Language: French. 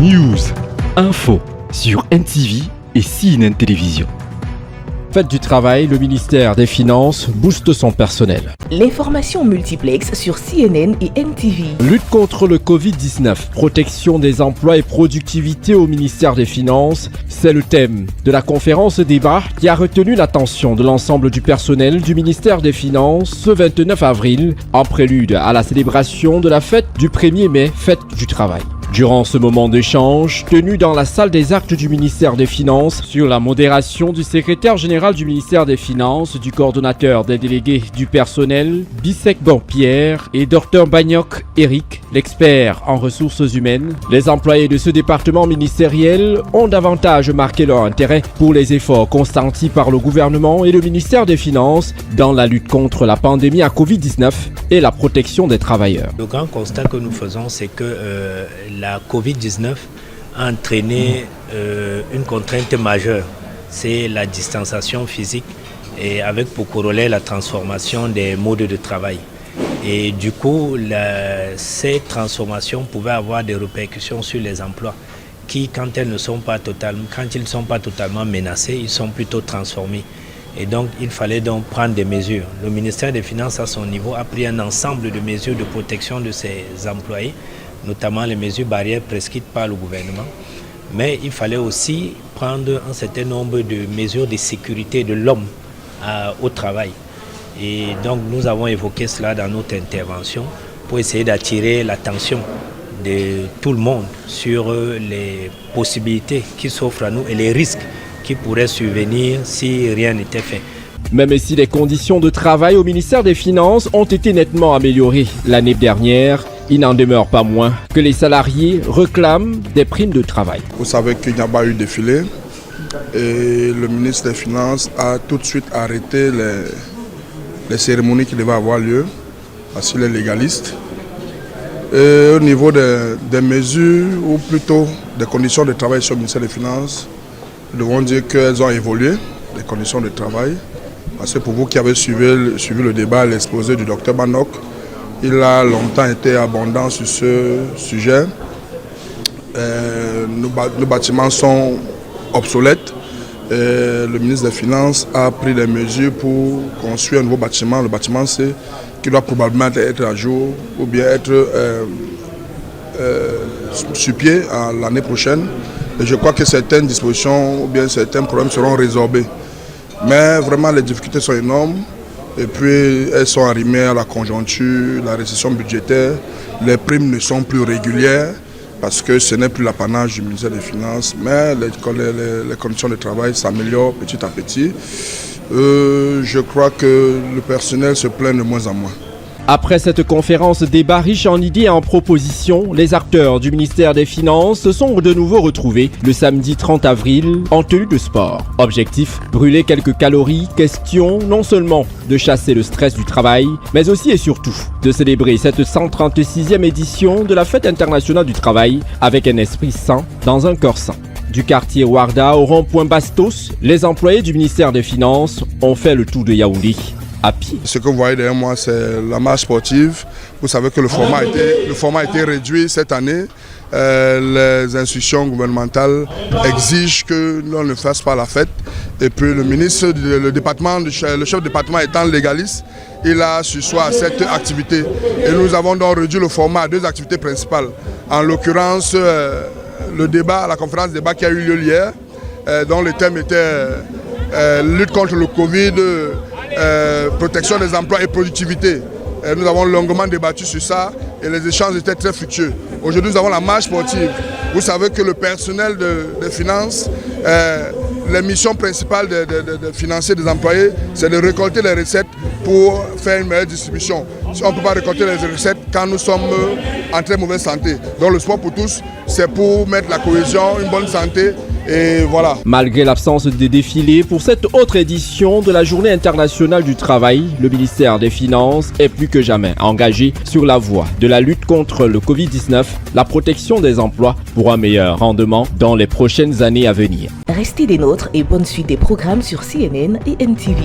News, info sur NTV et CNN Télévision. Fête du travail, le ministère des Finances booste son personnel. L'information multiplexe sur CNN et NTV. Lutte contre le Covid-19, protection des emplois et productivité au ministère des Finances, c'est le thème de la conférence débat qui a retenu l'attention de l'ensemble du personnel du ministère des Finances ce 29 avril, en prélude à la célébration de la fête du 1er mai, fête du travail. Durant ce moment d'échange, tenu dans la salle des actes du ministère des Finances, sur la modération du secrétaire général du ministère des Finances, du coordonnateur des délégués du personnel, Bissek Pierre et Dr Bagnoc Eric, l'expert en ressources humaines, les employés de ce département ministériel ont davantage marqué leur intérêt pour les efforts consentis par le gouvernement et le ministère des Finances dans la lutte contre la pandémie à Covid-19 et la protection des travailleurs. Le grand constat que nous faisons, c'est que la Covid-19 a entraîné une contrainte majeure, c'est la distanciation physique et avec pour corollaire la transformation des modes de travail. Et du coup, ces transformations pouvaient avoir des répercussions sur les emplois qui, quand ils ne sont pas totalement menacés, ils sont plutôt transformés. Et donc, il fallait donc prendre des mesures. Le ministère des Finances, à son niveau, a pris un ensemble de mesures de protection de ses employés, notamment les mesures barrières prescrites par le gouvernement. Mais il fallait aussi prendre un certain nombre de mesures de sécurité de l'homme au travail. Et donc, nous avons évoqué cela dans notre intervention pour essayer d'attirer l'attention de tout le monde sur les possibilités qui s'offrent à nous et les risques qui pourraient survenir si rien n'était fait. Même si les conditions de travail au ministère des Finances ont été nettement améliorées l'année dernière, il n'en demeure pas moins que les salariés réclament des primes de travail. Vous savez qu'il n'y a pas eu de défilé et le ministre des Finances a tout de suite arrêté les cérémonies qui devaient avoir lieu parce qu'il est légaliste. Et au niveau des mesures ou plutôt des conditions de travail sur le ministère des Finances, nous devons dire qu'elles ont évolué, les conditions de travail. Parce que pour vous qui avez suivi le débat, l'exposé du Dr Bagnoc, il a longtemps été abondant sur ce sujet. Nos bâtiments sont obsolètes. Le ministre des Finances a pris des mesures pour construire un nouveau bâtiment, le bâtiment C, qui doit probablement être à jour ou bien être sur pied l'année prochaine. Et je crois que certaines dispositions ou bien certains problèmes seront résorbés. Mais vraiment les difficultés sont énormes et puis elles sont arrimées à la conjoncture, la récession budgétaire. Les primes ne sont plus régulières parce que ce n'est plus l'apanage du ministère des Finances, mais les conditions de travail s'améliorent petit à petit. Je crois que le personnel se plaint de moins en moins. Après cette conférence débat riche en idées et en propositions, les acteurs du ministère des Finances se sont de nouveau retrouvés le samedi 30 avril en tenue de sport. Objectif, brûler quelques calories, question non seulement de chasser le stress du travail, mais aussi et surtout de célébrer cette 136e édition de la Fête internationale du travail avec un esprit sain dans un corps sain. Du quartier Ouarda au rond-point Bastos, les employés du ministère des Finances ont fait le tour de Yaoundé. Ce que vous voyez derrière moi, c'est la marche sportive. Vous savez que le format a été réduit cette année. Les institutions gouvernementales exigent que l'on ne fasse pas la fête. Et puis le ministre, le chef de département étant légaliste, il a su soi à cette activité. Et nous avons donc réduit le format à 2 activités principales. En l'occurrence, le débat, la conférence débat qui a eu lieu hier, dont le thème était lutte contre le Covid, protection des emplois et productivité. Nous avons longuement débattu sur ça et les échanges étaient très fructueux. Aujourd'hui, nous avons la marche sportive. Vous savez que le personnel des finances, les missions principales de financiers des employés, c'est de récolter les recettes pour faire une meilleure distribution. Si on ne peut pas récolter les recettes quand nous sommes en très mauvaise santé. Donc le sport pour tous, c'est pour mettre la cohésion, une bonne santé. Et voilà. Malgré l'absence de défilé pour cette autre édition de la Journée internationale du travail, le ministère des Finances est plus que jamais engagé sur la voie de la lutte contre le Covid-19, la protection des emplois pour un meilleur rendement dans les prochaines années à venir. Restez des nôtres et bonne suite des programmes sur CNN et NTV.